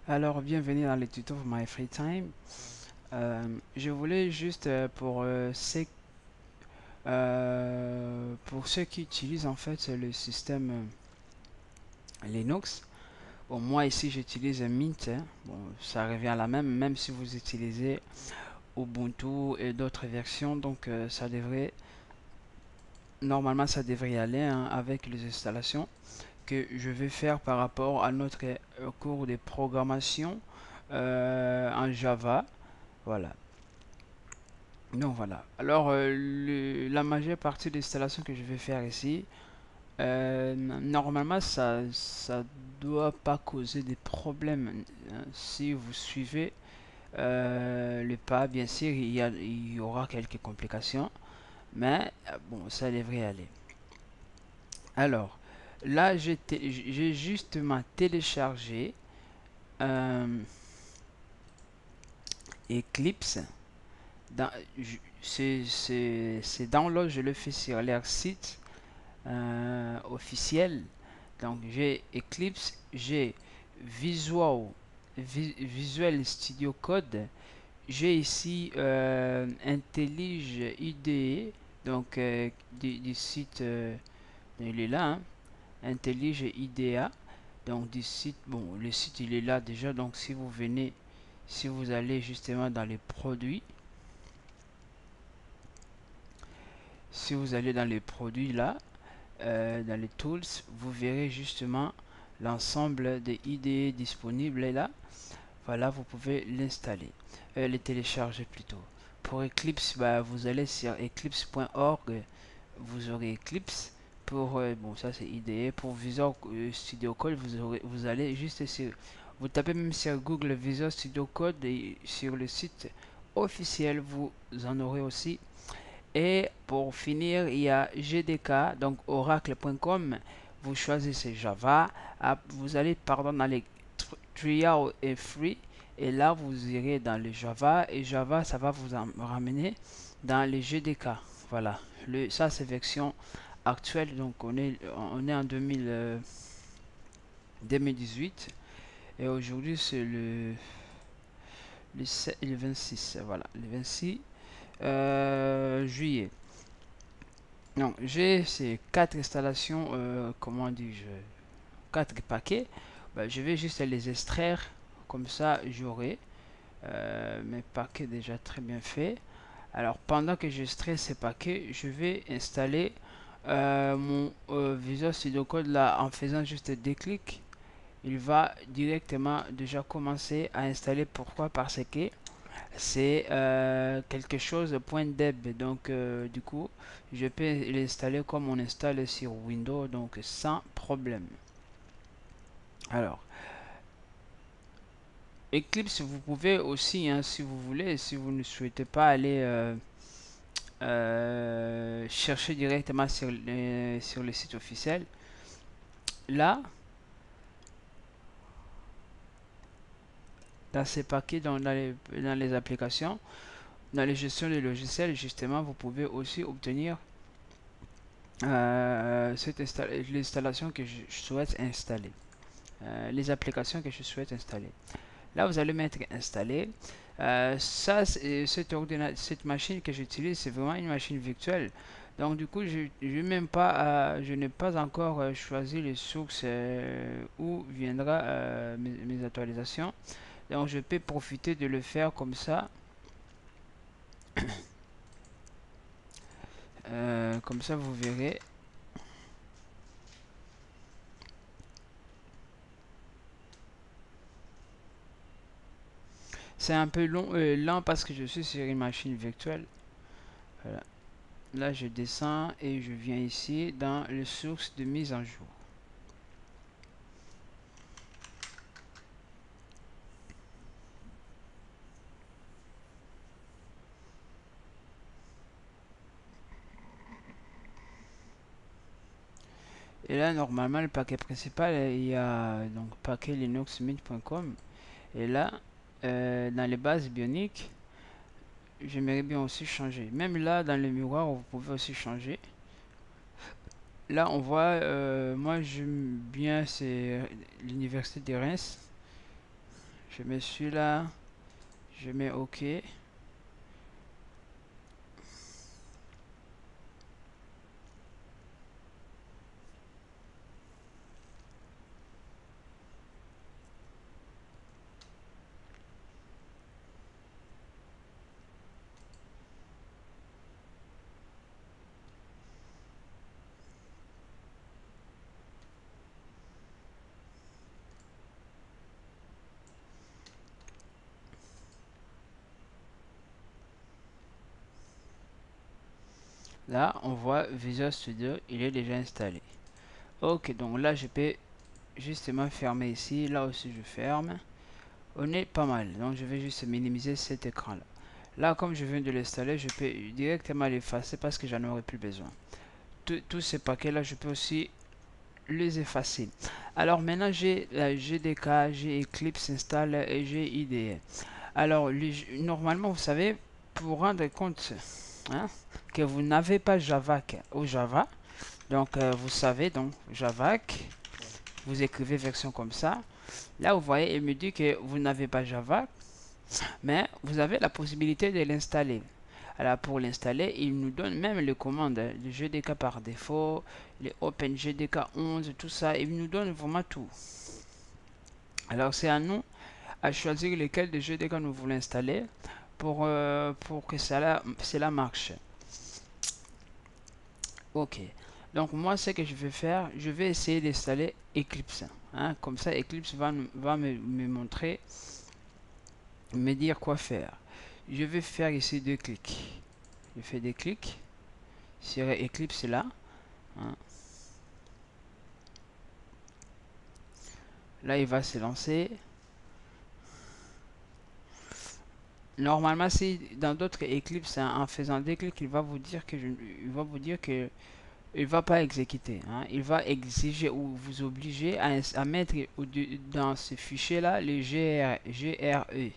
Alors, bienvenue dans les tutos of My Free Time. Je voulais juste pour ceux qui utilisent en fait le système Linux. Bon, moi ici j'utilise Mint, hein. Bon, ça revient à la même si vous utilisez Ubuntu et d'autres versions. Donc, normalement ça devrait y aller hein, avec les installations que je vais faire par rapport à notre cours de programmation en Java. Voilà. Donc voilà. Alors, la majeure partie de l'installation que je vais faire ici, normalement, ça doit pas causer des problèmes hein. Si vous suivez le pas, bien sûr, il y aura quelques complications, mais bon, ça devrait aller. Alors, là, j'ai justement téléchargé euh, Eclipse. Dans, c'est download, je le fais sur leur site officiel. Donc j'ai Eclipse, j'ai Visual Studio Code, j'ai ici IntelliJ IDE, donc du site, il est là, hein, IntelliJ IDEA, donc du site, bon le site il est là déjà, donc si vous allez justement dans les produits, si vous allez dans les produits là, dans les tools, vous verrez justement l'ensemble des IDE disponibles est là. Voilà, vous pouvez l'installer, les télécharger plutôt. Pour Eclipse, bah, vous allez sur eclipse.org, vous aurez Eclipse. Pour bon, ça c'est IDE. Pour Visual Studio Code, vous allez juste sur, vous tapez même sur Google Visual Studio Code et sur le site officiel, vous en aurez aussi. Et pour finir, il y a GDK, donc oracle.com. Vous choisissez Java. Vous allez dans les trial et free. Et là, vous irez dans le Java. Et Java, ça va vous ramener dans les GDK. Voilà. Ça, c'est version actuelle. Donc, on est en 2018. Et aujourd'hui, c'est le 26. Voilà. Le 26 juillet. Donc, j'ai ces quatre installations, comment dis-je, quatre paquets. Ben, je vais juste les extraire, comme ça j'aurai mes paquets déjà très bien faits. Alors, pendant que j'extrais ces paquets, je vais installer mon Visual Studio Code là en faisant juste des clics. Il va directement déjà commencer à installer. Pourquoi? Parce que c'est quelque chose de .deb, donc du coup je peux l'installer comme on installe sur Windows, donc sans problème. Alors Eclipse, vous pouvez aussi hein, si vous voulez, si vous ne souhaitez pas aller chercher directement sur le site officiel, là dans ces paquets, dans les applications, dans les gestions des logiciels, justement vous pouvez aussi obtenir l'installation que je souhaite installer, les applications que je souhaite installer. Là, vous allez mettre installer. Cette machine que j'utilise, c'est vraiment une machine virtuelle. Donc, du coup, je n'ai pas encore choisi les sources où viendra mes actualisations. Donc, je peux profiter de le faire comme ça. Comme ça, vous verrez. C'est un peu lent parce que je suis sur une machine virtuelle. Voilà. Là, je descends et je viens ici dans les sources de mise en jour. Et là, normalement, le paquet principal, il y a donc paquet linuxmint.com. Et là, dans les bases bioniques, j'aimerais bien aussi changer. Même là, dans le miroir, vous pouvez aussi changer. Là, on voit, moi j'aime bien, c'est l'université de Reims. Je mets celui-là. Je mets OK. Là, on voit Visual Studio, il est déjà installé. Ok, donc là, je peux justement fermer ici. Là aussi, je ferme. On est pas mal. Donc, je vais juste minimiser cet écran-là. Là, comme je viens de l'installer, je peux directement l'effacer parce que j'en aurai plus besoin. Tous ces paquets-là, je peux aussi les effacer. Alors, maintenant, j'ai la GDK, j'ai Eclipse install et j'ai IDE. Alors, normalement, vous savez, pour rendre compte hein, que vous n'avez pas Javac ou Java, donc vous savez, donc Javac, vous écrivez version comme ça. Là, vous voyez, il me dit que vous n'avez pas Java, mais vous avez la possibilité de l'installer. Alors, pour l'installer, il nous donne même les commandes, le GDK par défaut, les OpenGDK 11, tout ça, il nous donne vraiment tout. Alors, c'est à nous à choisir lesquels de GDK nous voulons installer pour que cela marche. Ok. Donc, moi, ce que je vais faire, je vais essayer d'installer Eclipse. Hein. Comme ça, Eclipse va me montrer, me dire quoi faire. Je vais faire ici 2 clics. Je fais des clics sur Eclipse là. Hein. Là, il va se lancer. Normalement, si dans d'autres Eclipse, hein, en faisant des clics, il va vous dire que il va pas exécuter. Hein. Il va exiger ou vous obliger à mettre dans ce fichier là le GRE.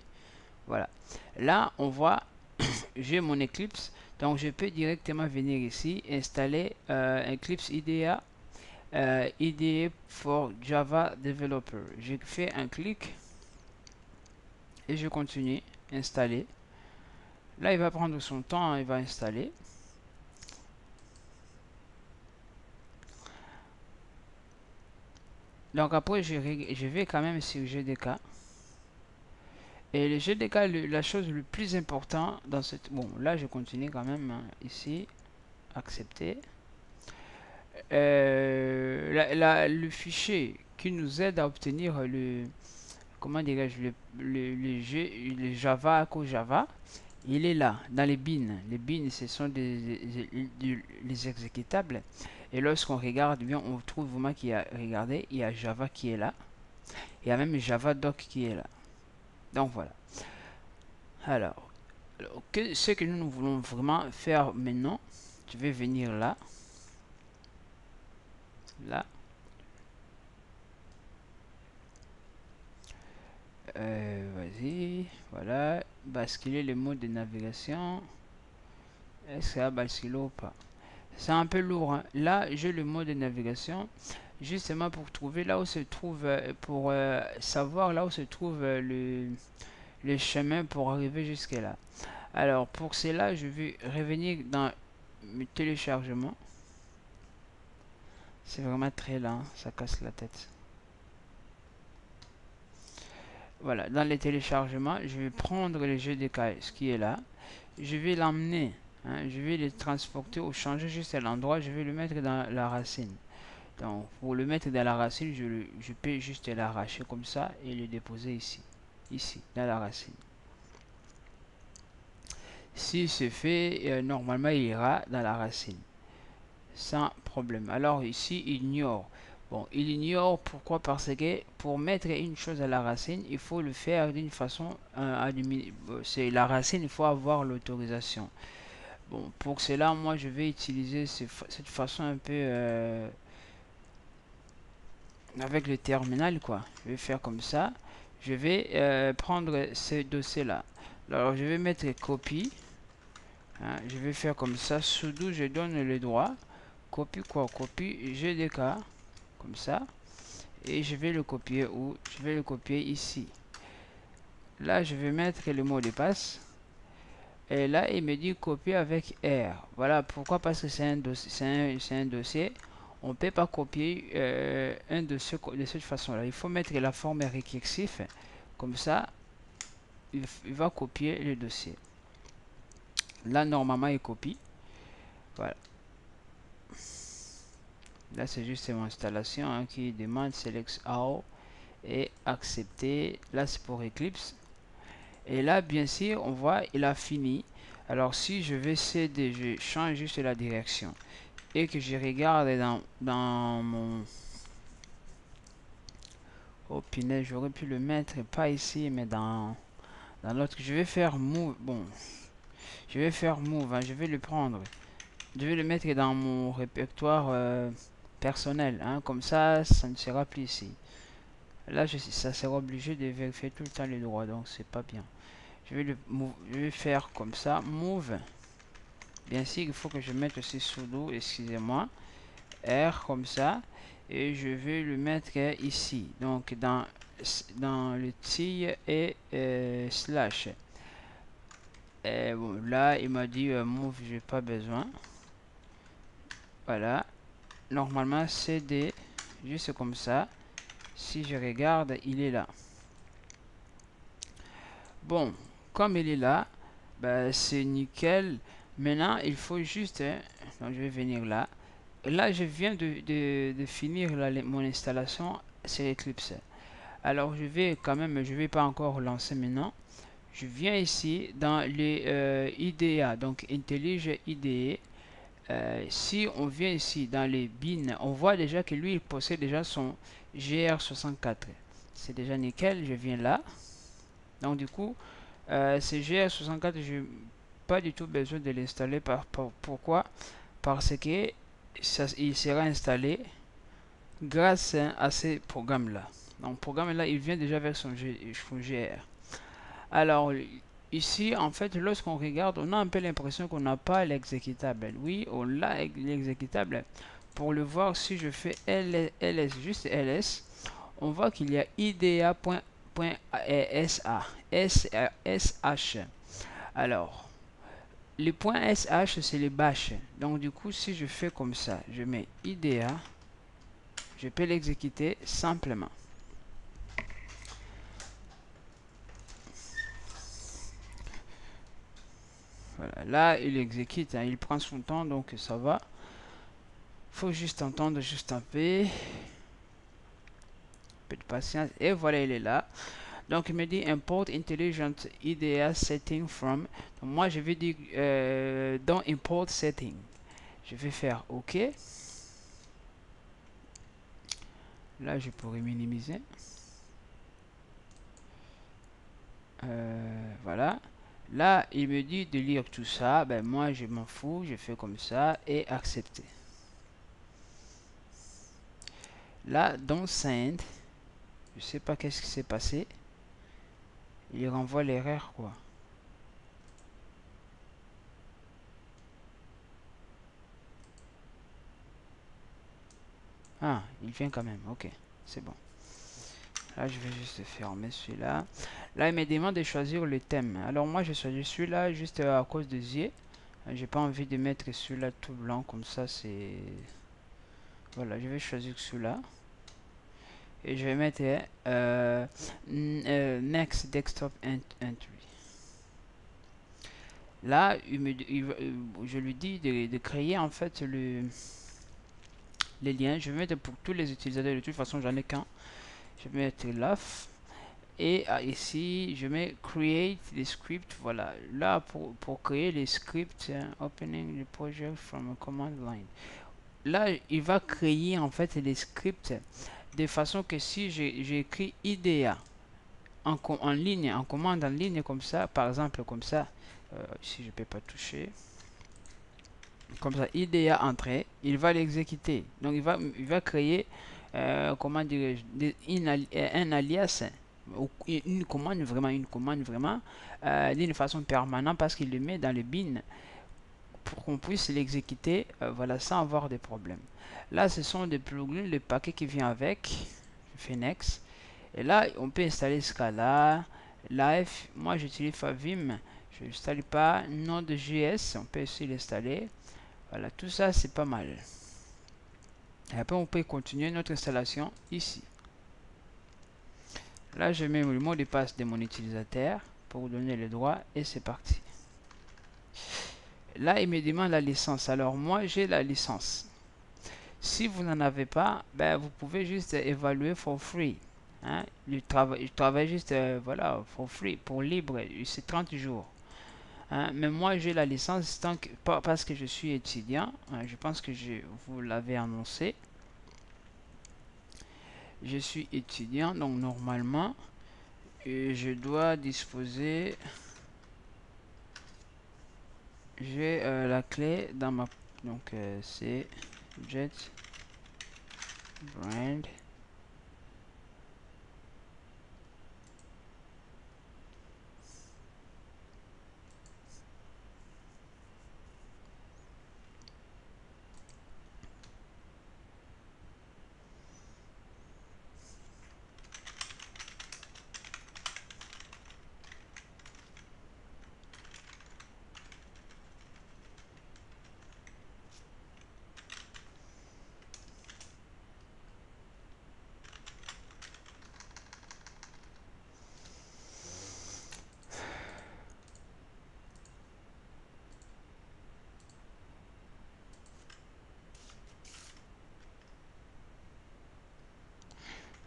Voilà. Là, on voit, j'ai mon Eclipse. Donc, je peux directement venir ici, installer Eclipse IDEA, IDE for Java Developer. Je fais un clic et je continue, installer. Là, il va prendre son temps, il va installer. Donc, après, je vais quand même sur GDK. Et le GDK, la chose le plus importante dans cette... Bon, là, je continue quand même, hein, ici, accepter. Le fichier qui nous aide à obtenir le... Comment dirais-je, le Java, Java, il est là, dans les bins. Les bins, ce sont les exécutables. Et lorsqu'on regarde bien, on trouve vraiment qu'il y a, regardez, il y a Java qui est là. Il y a même Java Doc qui est là. Donc voilà. Alors, ce que nous voulons vraiment faire maintenant, je vais venir là. Là. Vas-y. Voilà. Basculer le mode de navigation. Est-ce que ça va basculer ou pas? C'est un peu lourd. Hein. Là, j'ai le mode de navigation. Justement pour trouver là où se trouve, pour savoir là où se trouve le chemin pour arriver jusque là. Alors pour cela, je vais revenir dans mes téléchargements. C'est vraiment très lent, ça casse la tête. Voilà, dans les téléchargements, je vais prendre le GDK, ce qui est là. Je vais l'emmener, hein, je vais le transporter ou changer juste à l'endroit. Je vais le mettre dans la racine. Donc, pour le mettre dans la racine, je peux juste l'arracher comme ça et le déposer ici. Ici, dans la racine. Si c'est fait, normalement, il ira dans la racine. Sans problème. Alors ici, il ignore. Bon, il ignore pourquoi? Parce que pour mettre une chose à la racine, il faut le faire d'une façon c'est la racine, il faut avoir l'autorisation. Bon, pour cela, moi, je vais utiliser cette façon un peu avec le terminal, quoi. Je vais faire comme ça. Je vais prendre ce dossier-là. Alors, je vais mettre copie. Hein, je vais faire comme ça. Sudo, je donne le droit. Copie quoi? Copie GDK. Comme ça. Et je vais le copier où? Je vais le copier ici. Là, je vais mettre le mot de passe. Et là, il me dit copier avec R. Voilà, pourquoi? Parce que c'est un dossier, c'est un dossier. On ne peut pas copier un dossier de cette façon-là. Il faut mettre la forme récursive. Comme ça, il va copier le dossier. Là, normalement, il copie. Voilà. Là, c'est juste mon installation hein, qui demande Select All et accepter. Là, c'est pour Eclipse. Et là, bien sûr, on voit, il a fini. Alors, si je vais céder, je change juste la direction. Et que je regarde dans mon... Oh, punaise, j'aurais pu le mettre, pas ici, mais dans l'autre. Je vais faire move. Bon, je vais faire move. Hein, je vais le prendre. Je vais le mettre dans mon répertoire personnel. Hein, comme ça ne sera plus ici. Là, ça sera obligé de vérifier tout le temps les droits. Donc, c'est pas bien. Je vais faire comme ça. Move. Bien sûr, il faut que je mette aussi sudo, excusez-moi. R comme ça. Et je vais le mettre ici. Donc, dans le tir et slash. Et bon, là, il m'a dit move, j'ai pas besoin. Voilà. Normalement, CD, juste comme ça. Si je regarde, il est là. Bon, comme il est là, bah, c'est nickel. Maintenant, il faut juste... donc, je vais venir là. Là, je viens de finir mon installation sur Eclipse. Alors, je vais quand même... Je vais pas encore lancer maintenant. Je viens ici dans les IDEA. Donc, IntelliJ IDE. Si on vient ici dans les bins, on voit déjà que lui, il possède déjà son GR64. C'est déjà nickel. Je viens là. Donc, du coup... ce GR64, je n'ai pas du tout besoin de l'installer. Pourquoi? Parce que il sera installé grâce à ces programmes-là. Donc, programme-là, il vient déjà avec son GR. Alors, ici, en fait, lorsqu'on regarde, on a un peu l'impression qu'on n'a pas l'exécutable. Oui, on a l'exécutable. Pour le voir, si je fais ls, juste ls, on voit qu'il y a idea.sa. SH. Alors, les points SH, c'est les bâches. Donc, du coup, si je fais comme ça, je mets IDEA, je peux l'exécuter simplement. Voilà, là, il exécute, hein, il prend son temps, donc ça va. Faut juste entendre, juste un peu. Un peu de patience. Et voilà, il est là. Donc, il me dit import intelligent IDEA setting from. Donc, moi, je vais dire dans import setting. Je vais faire OK. Là, je pourrais minimiser. Voilà. Là, il me dit de lire tout ça. Ben, moi, je m'en fous. Je fais comme ça et accepter. Là, dans send, je sais pas qu'est-ce qui s'est passé. Il renvoie l'erreur, quoi. Ah, il vient quand même. Ok, c'est bon. Là, je vais juste fermer celui-là. Là, il me demande de choisir le thème. Alors, moi, je choisis celui-là juste à cause des yeux. J'ai pas envie de mettre celui-là tout blanc comme ça. C'est... Voilà, je vais choisir celui-là. Et je vais mettre Next Desktop Entry. Là, je lui dis de créer en fait les liens. Je vais mettre pour tous les utilisateurs. De toute façon, j'en ai qu'un. Je vais mettre l'off. Et ici, je mets create les scripts. Voilà. Là, pour créer les scripts, opening the project from a command line. Là, il va créer en fait les scripts de façon que si j'ai écrit IDEA en ligne, en commande en ligne comme ça, par exemple comme ça, si je peux pas toucher, comme ça, IDEA entrée, il va l'exécuter. Donc il va créer, comment dirais-je, un alias, une commande vraiment, d'une façon permanente parce qu'il le met dans le bin pour qu'on puisse l'exécuter, voilà, sans avoir de problèmes. Là, ce sont des plugins, le paquet qui vient avec. Je fais next. Et là, on peut installer Scala, Live, moi j'utilise Favim, je n'installe pas Node.js, on peut aussi l'installer. Voilà, tout ça c'est pas mal. Et après on peut continuer notre installation ici. Là je mets le mot de passe de mon utilisateur pour donner le droit et c'est parti. Là il me demande la licence, alors moi j'ai la licence. Si vous n'en avez pas, ben, vous pouvez juste évaluer for free. Hein? Il travaille juste voilà, for free, pour libre, c'est 30 jours. Hein? Mais moi j'ai la licence parce que je suis étudiant. Hein? Je pense que vous l'avez annoncé. Je suis étudiant, donc normalement, je dois disposer. J'ai la clé dans ma. Donc c'est JetBrains.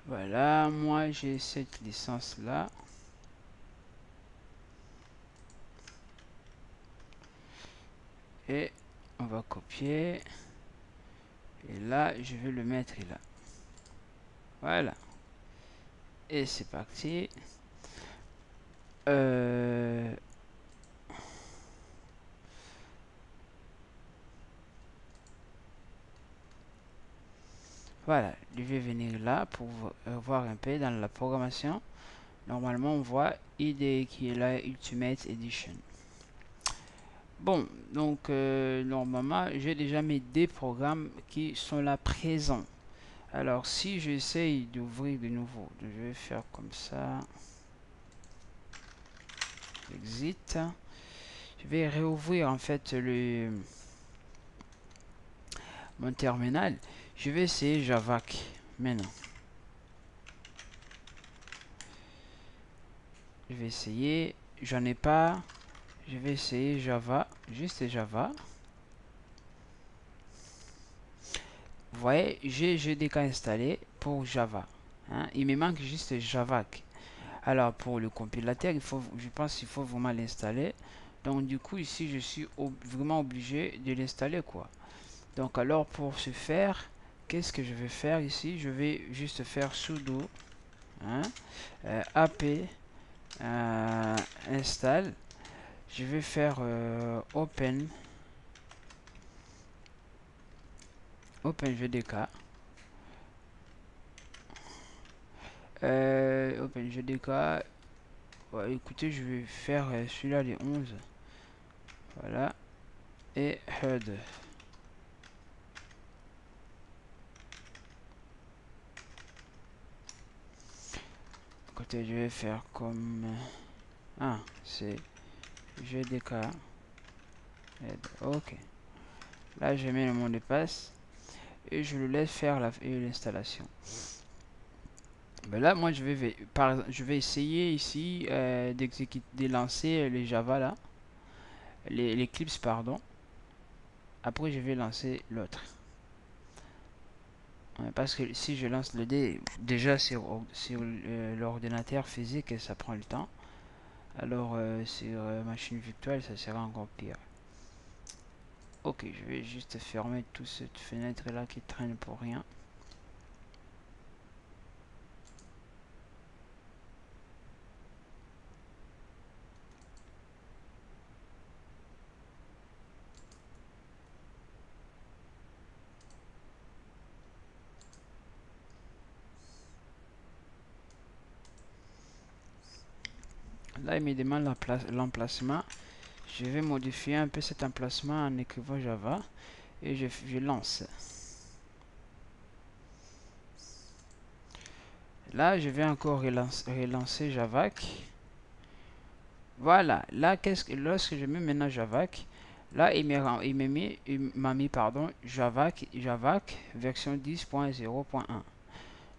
Voilà, moi j'ai cette licence là. Et on va copier. Et là, je vais le mettre là. Voilà. Et c'est parti. Voilà, je vais venir là pour voir un peu dans la programmation. Normalement, on voit IDE qui est là, Ultimate Edition. Bon, donc normalement, j'ai déjà mis des programmes qui sont là présents. Alors, si j'essaye d'ouvrir de nouveau, je vais faire comme ça. Exit. Je vais réouvrir en fait mon terminal. Je vais essayer Javac maintenant. Je vais essayer. J'en ai pas. Je vais essayer Java. Juste Java. Vous voyez, j'ai GDK installé pour Java. Hein. Il me manque juste Javac. Alors pour le compilateur, je pense qu'il faut vraiment l'installer. Donc du coup ici je suis vraiment obligé de l'installer quoi. Donc alors pour ce faire, qu'est-ce que je vais faire ici? Je vais juste faire sudo hein, app install. Je vais faire open GDK. Open GDK. Ouais, écoutez, je vais faire celui-là les 11. Voilà. Et HUD. Écoutez, je vais faire comme... Ah, c'est GDK. Ok. Là, je mets le mot de passe. Et je le laisse faire l'installation. Ben là, moi, je vais essayer ici de lancer les Java là. Les Eclipse, pardon. Après, je vais lancer l'autre. Parce que si je lance le dé, déjà sur l'ordinateur physique, ça prend le temps. Alors sur machine virtuelle, ça sera encore pire. Ok, je vais juste fermer toute cette fenêtre là qui traîne pour rien. Là, il me demande l'emplacement. Je vais modifier un peu cet emplacement en écrivant Java et je lance. Là, je vais encore relancer Javac. Voilà, là, lorsque je mets maintenant Javac, là, il m'a mis, pardon, Javac version 10.0.1.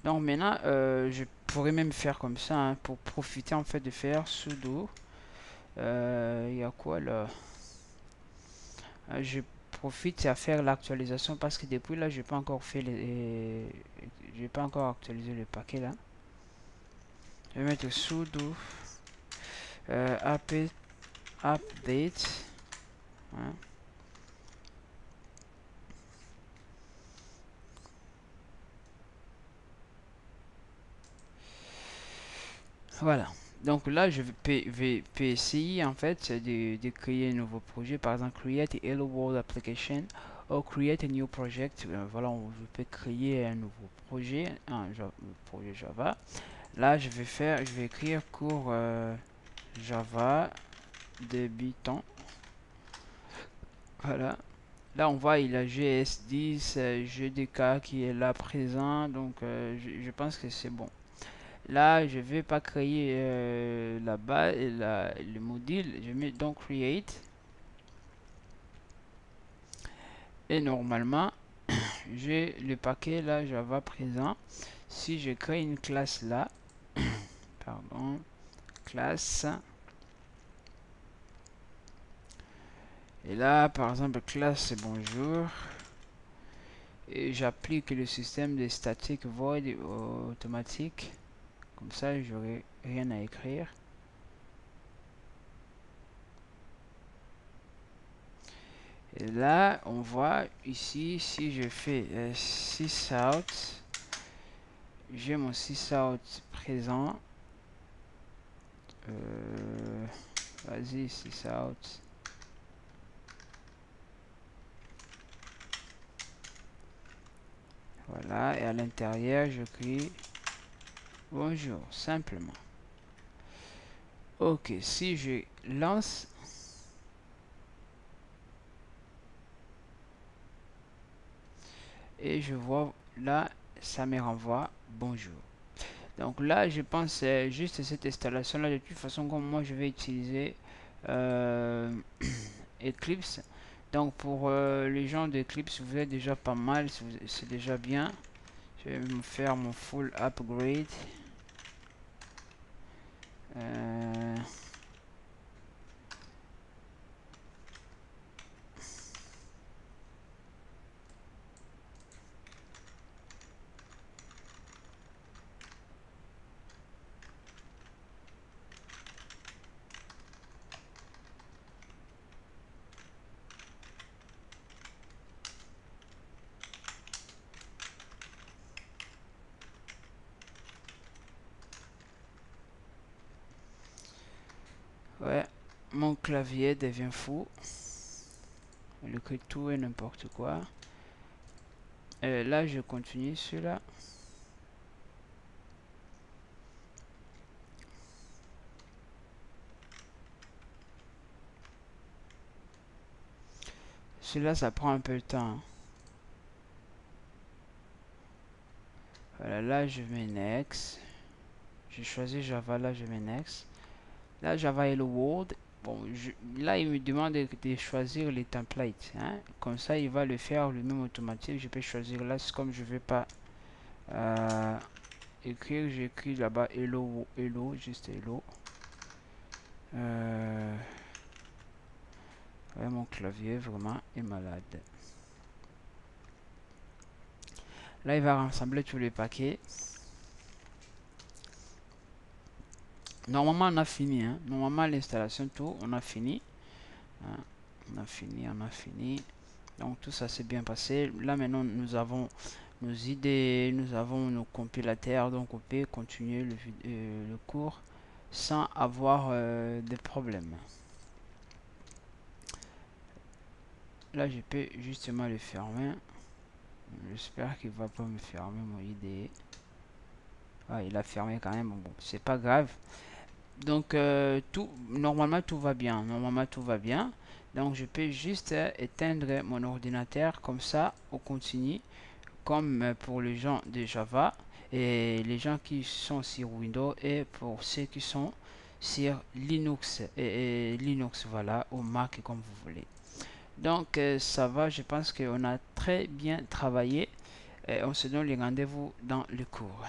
Donc maintenant, je pourrais même faire comme ça, hein, pour profiter en fait de faire sudo. Il y a quoi là? Je profite à faire l'actualisation parce que depuis là, j'ai pas encore fait j'ai pas encore actualisé le paquet là. Je vais mettre sudo update. Hein. Voilà. Donc là, je vais essayer en fait de créer un nouveau projet. Par exemple, create a Hello World application ou create a new project. Voilà, je peux créer un nouveau projet, projet Java. Là, je vais écrire cours Java débutant. Voilà. Là, on voit il a GS10, GDK qui est là présent. Donc, je pense que c'est bon. Là, je vais pas créer la base, le module. Je mets donc create. Et normalement, j'ai le paquet là Java présent. Si je crée une classe là, pardon, classe. Et là, par exemple, classe bonjour. Et j'applique le système de static void automatique. Comme ça, j'aurai rien à écrire. Et là, on voit ici, si je fais sysout, j'ai mon sysout présent. Vas-y, sysout. Voilà, et à l'intérieur, je crie bonjour, simplement. Ok, si je lance, et je vois là, ça me renvoie bonjour. Donc là, je pense juste cette installation là. De toute façon, comme moi, je vais utiliser Eclipse. Donc pour les gens d'Eclipse, vous êtes déjà pas mal, c'est déjà bien. Je vais me faire mon full upgrade. Euh, ouais, mon clavier devient fou. Il écrit tout et n'importe quoi. Là, je continue celui-là. Celui-là, ça prend un peu de temps. Voilà, là, je mets next. J'ai choisi Java, là, je mets next. Là, Java Hello World. Bon, là, il me demande de choisir les templates. Hein. Comme ça, il va le faire lui-même automatique. Je peux choisir là, c'est comme je ne vais pas écrire. J'écris là-bas Hello, Hello, juste Hello. Ouais, mon clavier vraiment est malade. Là, il va rassembler tous les paquets. Normalement, on a fini. Hein. Normalement, l'installation, tout, on a fini. Hein. On a fini. Donc, tout ça s'est bien passé. Là, maintenant, nous avons nos idées, nous avons nos compilateurs. Donc, on peut continuer le cours sans avoir de problèmes. Là, je peux justement le fermer. J'espère qu'il va pas me fermer mon IDE. Ah, il a fermé quand même. Bon, c'est pas grave. Donc, normalement, tout va bien. Normalement, tout va bien. Donc, je peux juste éteindre mon ordinateur. Comme ça, on continue. Comme pour les gens de Java et les gens qui sont sur Windows et pour ceux qui sont sur Linux et Linux, voilà, ou Mac comme vous voulez. Donc ça va, je pense qu'on a très bien travaillé et on se donne les rendez-vous dans le cours.